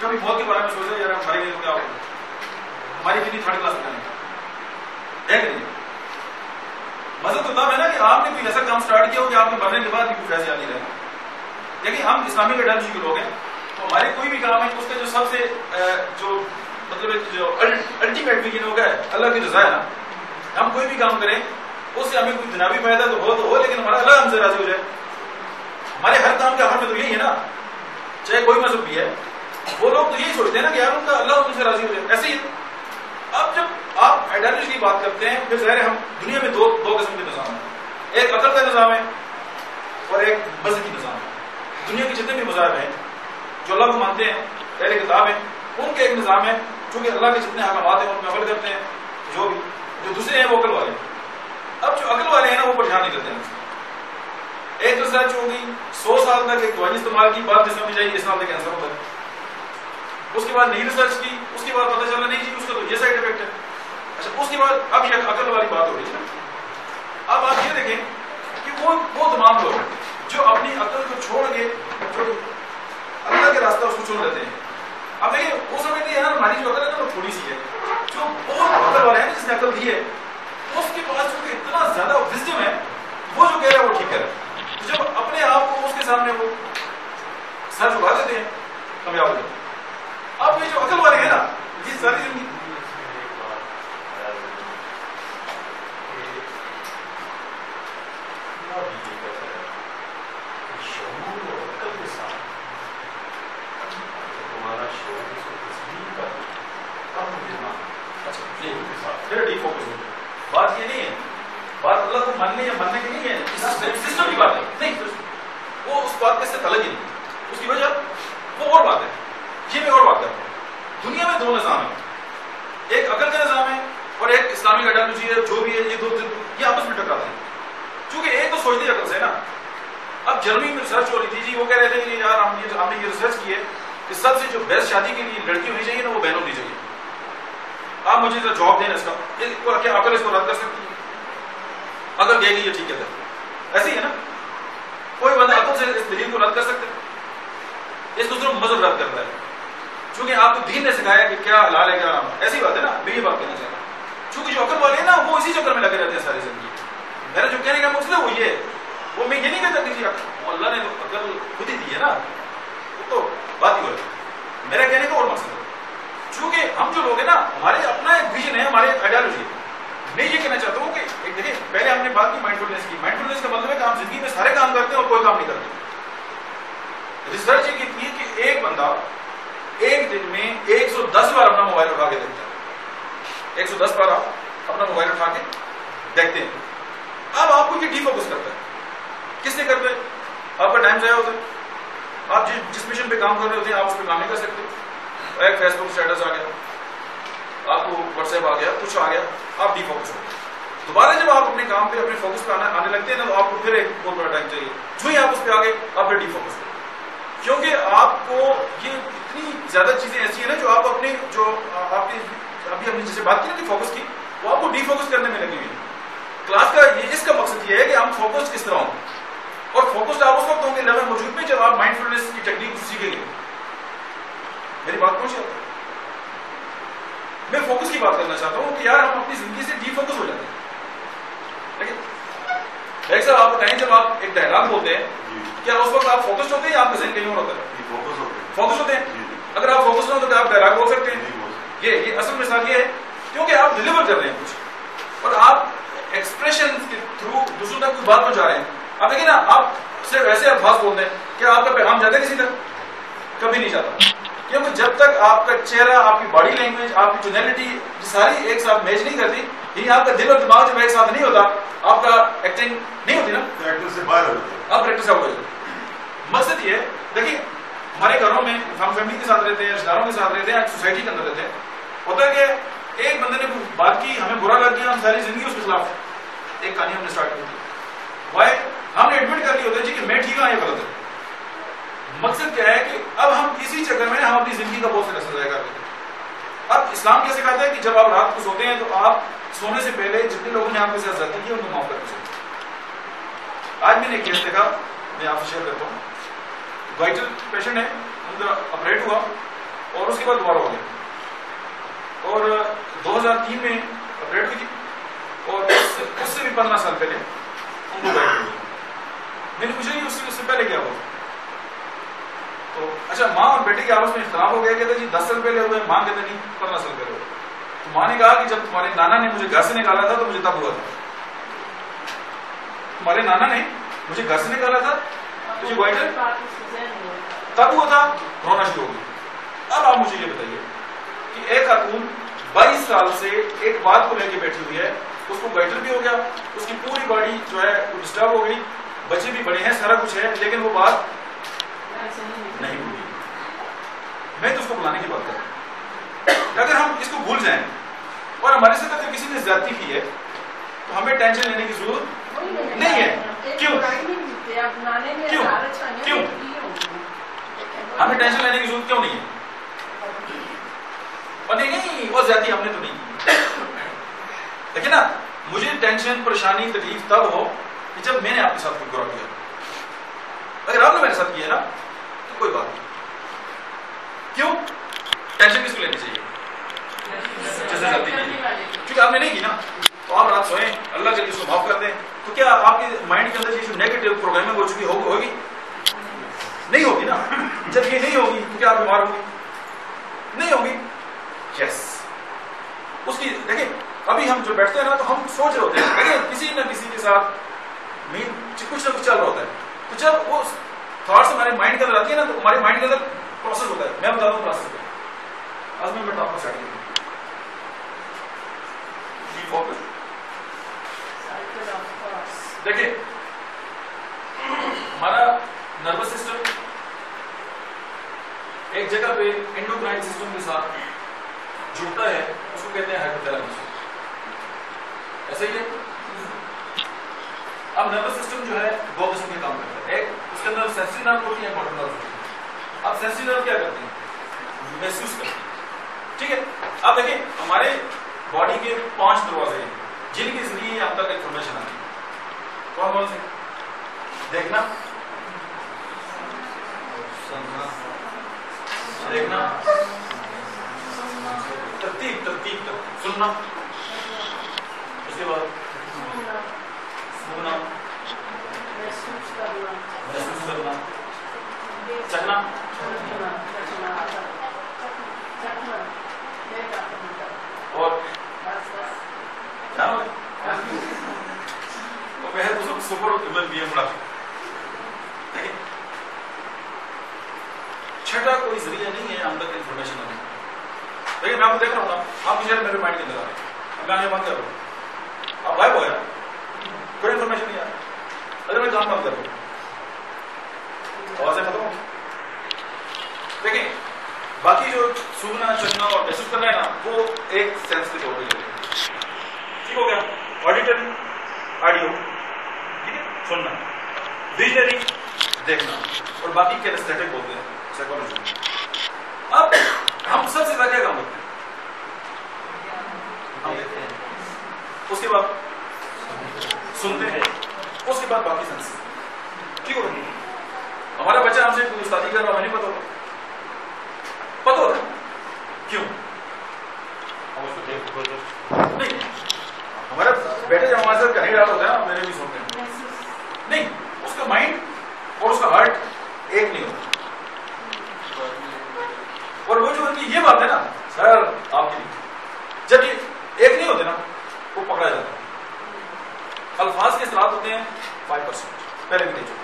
کبھی موت کے بارے میں سوچا یار ہم مریں گے تو کیا ہوگا, ہماری کتنی تھرڈ کلاس میں ہے کہ نہیں. مزہ تو تب ہے نا کہ آپ نے کوئی ایسا کام سٹارٹ کیا ہو کہ آپ کے مرنے کے بعد بھی کوئی فیصلہ نہیں رہے. لیکن ہم اسلامک آئیڈیالوجی کے لوگ ہیں, تو ہمارے کوئی بھی کام ہے اس کا جو سب سے جو مطلب جو الٹیمیٹ بھی ہوگا اللہ کی رضا ہے نا. ہم کوئی بھی کام کریں اس سے ہمیں کوئی دنیاوی فائدہ تو ہو لیکن ہمارا اللہ ہم سے راضی ہو جائے. ہمارے ہر کام کا حل میں تو یہی ہے نا, چاہے کوئی مذہب بھی ہے, وہ لوگ تو یہی سوچتے ہیں نا کہ یار ان کا اللہ ان سے راضی ہو جائے. ایسے ہی اب جب آپ آئیڈیالوجی کی بات کرتے ہیں پھر ظاہر ہے ہم دنیا میں دو قسم کے نظام ہیں, ایک عقل کا نظام ہے اور ایک مذہبی نظام ہے. دنیا کے جتنے بھی مذاہب ہیں جو اللہ کو مانتے ہیں, پہلے کتاب ہے, ان کے ایک نظام ہے چونکہ اللہ کے جتنے احکامات ہیں ان میں عمل کرتے ہیں. جو دوسرے ہیں وہ عقل والے ہیں. اب جو عقل والے ہیں نا وہ پریشان نہیں کرتے ہیں. ایک ریسرچ ہوگی 100 سال تک ایک دوائی استعمال کی, بعد میں سمجھ آئی اس نام سے کینسر ہوتا ہے. اس کے بعد نئی ریسرچ کی, اس کے بعد پتہ چلا نہیں جی اس کا تو یہ سائڈ افیکٹ ہے. اچھا اس کے بعد اب یہ عقل والی بات ہو رہی ہے. اب آپ یہ دیکھیں کہ وہ تمام لوگ جو اپنی عقل کو چھوڑ کے جو اللہ کے راستہ اس کو چن لیتے ہیں. اب دیکھیں وہ سمجھتے ہیں یار ہماری جو عقل ہے نا وہ تھوڑی سی ہے. جو بہت عقل والے ہیں جس نے عقل دی ہے اس کے پاس چونکہ اتنا زیادہ وزڈم ہے, وہ جو کہہ رہا ہے وہ ٹھیک ہے. جب اپنے آپ کو اس کے سامنے وہ سر جھکا دیتے ہیں کامیاب ہو جاتے ہیں. اب یہ جو عقل والے ہیں نا یہ ساری زندگی بات یہ نہیں ہے, بات اللہ کو ماننے یا ماننے کی نہیں ہے, سسٹم کی بات ہے نہیں, وہ اس بات کے سے الگ ہی نہیں. اس کی وجہ وہ اور بات ہے, یہ میں اور بات کرتا ہوں. دنیا میں دو نظام ہیں, ایک عقل کا نظام ہے اور ایک اسلامک آئیڈیالوجی ہے. جو بھی ہے یہ آپس میں ٹکراتے ہیں چونکہ ایک تو سوچتے عقل سے نا. اب جرمنی میں ریسرچ ہو رہی تھی جی, وہ کہہ رہے تھے کہ یار ہم نے یہ ریسرچ کی ہے کہ سب سے جو بیسٹ شادی کے لیے لڑکی ہونی چاہیے نا وہ بہن ہونی چاہیے. آپ مجھے جواب دیں اس کا, کیا عقل اس کو رد کر سکتی ہے؟ اگر کہے گی یہ ٹھیک ہے ایسے ہی ہے نا. کوئی بندہ عقل سے اس دلیل کو رد کر سکتے, اس دوسرے مذہب رد کرتا ہے چونکہ آپ کو دین نے سکھایا کہ کیا حلال ہے کیا حرام ہے. ایسی بات ہے نا, میں یہ بات کہنا چاہ رہا ہوں. چونکہ جو عقل والے ہیں نا وہ اسی چکر میں لگے رہتے ہیں ساری زندگی. میرا جو کہنے کا مقصد ہے وہ یہ ہے, وہ میں یہ نہیں کہتا کہ جی اللہ نے عقل خود ہی دی ہے نا, وہ تو بات ہی ہو رہی ہے. میرا کہنے کا اور مقصد ہے چونکہ ہم جو لوگ ہیں نا ہمارے اپنا ایک ویژن ہے, ہمارے آئیڈیالوجی ہے. میں یہ کہنا چاہتا ہوں کہ دیکھیں پہلے ہم نے بات کی مائنڈ فلنس کی. مائنڈ فلنس کا مطلب ہے کہ ہم زندگی میں سارے کام کرتے ہیں اور کوئی کام نہیں کرتے. ریسرچ یہ کی کہ ایک بندہ ایک دن میں 110 بار اپنا موبائل اٹھا کے دیکھتا ہے. 110 بار آپ اپنا موبائل اٹھا کے دیکھتے ہیں. اب آپ کو یہ ڈی فوکس کرتا ہے. کس نے کرتا ہے؟ آپ کا ٹائم ضائع ہوتا ہے. آپ جس مشن پہ کام کر رہے ہوتے ہیں آپ اس پہ کام نہیں کر سکتے. ایک فیس بک اسٹیٹس آ گیا, آپ کو واٹس ایپ آ گیا, کچھ آ گیا, آپ ڈی فوکس ہو گئے. دوبارہ جب آپ اپنے کام پہ اپنے فوکس پہ آنے لگتے ہیں نا تو آپ کو پھر ایک بہت بڑا ٹائم چاہیے. جو ہی آپ اس پہ آ گئے آپ پھر ڈی فوکس ہو, کیونکہ آپ کو یہ اتنی زیادہ چیزیں ایسی ہیں نا جو آپ اپنے جو آپ کی ابھی ہم نے جیسے بات کی نا کہ فوکس کی, وہ آپ کو ڈی فوکس کرنے میں لگی ہوئی. کلاس کا اس کا مقصد یہ ہے کہ ہم فوکس کس طرح ہوں, اور فوکس آپ اس وقت ہوں گے لیول موجود میں جب آپ مائنڈ فلنس کی ٹیکنیک سیکھیں گے. میری بات پہنچ جاتی ہے. میں فوکس کی بات کرنا چاہتا ہوں کہ یار ہم اپنی زندگی سے ڈی فوکس ہو جاتے ہیں. لیکن ایک صاحب آپ بتائیں جب آپ ایک ڈائلاگ بولتے ہیں کیا اس وقت آپ فوکس ہوتے ہیں یا آپ کا ذہن کہیں اور ہوتا ہے؟ فوکس ہوتے ہیں. اگر آپ فوکس نہ ہو تو کیا آپ ڈائلاگ بول سکتے ہیں؟ یہ اصل مثال یہ ہے کیونکہ آپ ڈلیور کر رہے ہیں کچھ اور آپ ایکسپریشن کے تھرو دوسروں تک کوئی بات پہنچا رہے ہیں. آپ دیکھیں نا, آپ صرف ایسے الفاظ بولتے ہیں کیا آپ کا پیغام جاتا ہے کسی تک؟ کبھی نہیں جاتا. کیونکہ جب تک آپ کا چہرہ, آپ کی باڈی لینگویج, آپ کی ٹونیلٹی ساری ایک ساتھ میچ نہیں کرتی, یعنی آپ کا دل اور دماغ جب ایک ساتھ نہیں ہوتا, آپ کا ایکٹنگ نہیں ہوتی نا, پریکٹس سے باہر ہوتے ہیں. آپ پریکٹس ہو جاتے. مقصد یہ ہے دیکھیے ہمارے گھروں میں ہم فیملی کے ساتھ رہتے ہیں, رشتہ داروں کے ساتھ رہتے ہیں, سوسائٹی کے اندر رہتے ہیں. ہوتا ہے کہ ایک بندے نے بات کی, ہمیں برا لگ گیا, ہم ساری زندگی اس کے خلاف ایک کہانی ہم نے اسٹارٹ کی تھی. وائی ہم نے ایڈمٹ کر لی ہوتا ہے جی کہ میں ٹھیک ہوں یا غلط ہے. مقصد کیا ہے کہ اب ہم اسی چکر میں ہم اپنی زندگی کا بہت سا ضائع کرتے ہیں. اب اسلام کیا سکھاتا ہے کہ جب آپ رات کو سوتے ہیں تو آپ سونے سے پہلے جتنے لوگوں نے آپ کے ساتھ زیادتی کی ان کو معاف کر کے سوتے ہیں. آج میں نے ایک کیس دیکھا, میں آپ سے شیئر کرتا ہوں. وائٹل پیشنٹ ہے, ان کا آپریٹ ہوا کے بعد دوبارہ ہو گیا اور 2003 میں اپریٹ ہوئی تھی اور اس سے بھی 15 سال پہلے ان کو بیٹھ ہوئی. میں نے پوچھا کہ اس سے پہلے کیا ہوا تو اچھا ماں اور بیٹے کے آپس میں اختلاف ہو گیا. کہتے جی 10 سال پہلے ہوئے. ماں کہتے نہیں 15 سال پہلے ہوئے. تو ماں نے کہا کہ جب تمہارے نانا نے مجھے گھر سے نکالا تھا تو مجھے تب ہوا تھا. تمہارے نانا نے مجھے گھر سے نکالا تھا تو یہ وائٹر تب ہوا تھا. رونا شروع ہو گیا. اب آپ مجھے یہ بتائیے کہ ایک خاتون 22 سال سے ایک بات کو لے کے بیٹھی ہوئی ہے, اس کو وائٹر بھی ہو گیا, اس کی پوری باڈی جو ہے وہ ڈسٹرب ہو گئی, بچے بھی بڑے ہیں, سارا کچھ ہے, لیکن وہ بات نہیں بھولی. میں تو اس کو بلانے کی بات کر رہا ہوں. اگر ہم اس کو بھول جائیں اور ہمارے ساتھ اگر کسی نے زیادتی کی ہے تو ہمیں ٹینشن لینے کی ضرورت نہیں ہے. کیوں کیوں ہمیں ٹینشن لینے کی ضرورت کیوں نہیں ہے؟ اور نہیں وہ زیادتی ہم نے تو نہیں کی. لیکن نا مجھے ٹینشن پریشانی تکلیف تب ہو کہ جب میں نے آپ کے ساتھ کوئی برا کیا. اگر آپ نے میرے ساتھ کیا نا تو کوئی بات نہیں. کیوں ٹینشن کس کو لینی چاہیے؟ جیسے زیادتی کی کیونکہ آپ نے نہیں کی نا تو آپ رات سوئیں اللہ کے اس کو معاف کر دیں تو کیا آپ کے مائنڈ کے اندر یہ جو نیگیٹو پروگرامنگ ہو چکی ہوگی نہیں ہوگی نا. جب یہ نہیں ہوگی تو کیا آپ بیمار ہوگی؟ نہیں ہوگی. یس اس کی دیکھیں ابھی ہم جو بیٹھتے ہیں نا تو ہم سوچ رہے ہوتے ہیں دیکھیں کسی نہ کسی کے ساتھ کچھ نہ کچھ چل رہا ہوتا ہے. تو جب وہ تھاٹس ہمارے مائنڈ کے اندر آتی ہے نا تو ہمارے مائنڈ کے اندر پروسیس ہوتا ہے. میں بتا دوں پروسیس کیا. آج میں بیٹھا آپ کو سیٹ دیکھیں ہمارا نروس سسٹم ایک جگہ پہ انڈوکرائن سسٹم کے ساتھ جڑتا ہے, اس کو کہتے ہیں ہائپوتھیلامس. ایسا ہی ہے. اب نروس سسٹم جو ہے دو قسم کے کام کرتا ہے. ایک اس کے اندر سینسری نرو ہوتی ہے, موٹر نرو ہوتی ہے. اب سینسری نرو کیا کرتے ہیں؟ محسوس کرتے ہیں. ٹھیک ہے. اب دیکھیں ہمارے باڈی کے 5 دروازے ہیں جن کے ذریعے ہم تک انفارمیشن آتی ہے. کون کون سے؟ دیکھنا, دیکھنا, ترتیب سننا, اس کے بعد سننا, محسوس کرنا, چکھنا, اور سپر ہیومن بینگ بنا. چھٹا کوئی ذریعہ نہیں ہے ہم تک انفارمیشن آنے. لیکن میں آپ کو دیکھ رہا ہوں نا, آپ مجھے میرے مائنڈ کے اندر آ رہے ہیں, میں آنے بند کر رہا ہوں, آپ غائب ہو گیا, کوئی انفارمیشن نہیں آ رہا. اگر میں کام بند کر رہا ہوں آوازیں ختم ہو. دیکھیں باقی جو سننا چلنا اور محسوس کرنا ہے نا وہ ایک سینس کے طور پہ لے لیں. ٹھیک ہو گیا. آڈیٹری آڈیو, ٹھیک ہے, سننا, ویژنری دیکھنا, اور باقی کینیستھیٹک ہوتے ہیں سائیکالوجی. اب ہم سب سے زیادہ کیا کام کرتے ہیں؟ اس کے بعد سنتے ہیں, اس کے بعد باقی سینس. ٹھیک ہو. ہمارا بچہ ہم سے کوئی استادی کر رہا ہمیں نہیں پتا ہوتا کیوں نہیں. ہمارا بیٹے جب ہمارے ساتھ کہیں رہا ہوتا ہے میرے بھی سنتے ہیں نہیں, اس کا مائنڈ اور اس کا ہارٹ ایک نہیں ہوتا. اور وہ جو ان کی یہ بات ہے نا سر آپ کی جب یہ ایک نہیں ہوتے نا وہ پکڑا جاتا ہے. الفاظ کے اثرات ہوتے ہیں 5%, پہلے بھی نہیں چکے.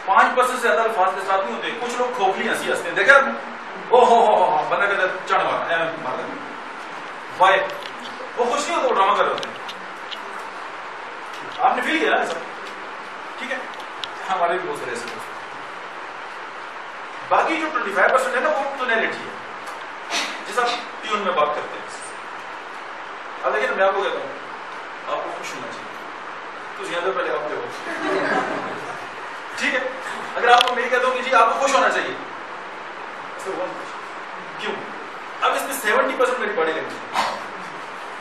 5% سے زیادہ الفاظ کے ساتھ نہیں ہوتے. کچھ لوگ کھوکھلی ہنسی ہنستے ہیں, دیکھا آپ نے, او ہو بندہ کہتا ہے چڑھ مارا وائے, وہ خوش نہیں ہوتا, وہ ڈرامہ کر رہے ہوتے ہیں. آپ نے فیل کیا نا سر. ٹھیک ہے, ہمارے بھی بہت سارے ایسے دوست. باقی جو 25% ہے نا وہ ٹونیلٹی ہے, جس آپ ٹیون میں بات کرتے ہیں. اب لیکن میں آپ کو کہتا ہوں آپ کو خوش ہونا چاہیے تو زیادہ پہلے آپ کے ہو. ٹھیک ہے, اگر آپ کو میری کہتا ہوں کہ جی آپ کو خوش ہونا چاہیے کیوں؟ اب اس میں 70% میری باڈی لینگویج,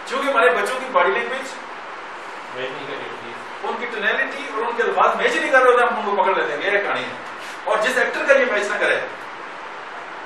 کیونکہ ہمارے بچوں کی باڈی لینگویج ان کی ٹونیلٹی اور ان کے الفاظ میچ نہیں کر رہے ہوتے, ہم ان کو پکڑ لیتے ہیں. یہ کہانی ہے. اور جس ایکٹر کا یہ میچ نہ کرے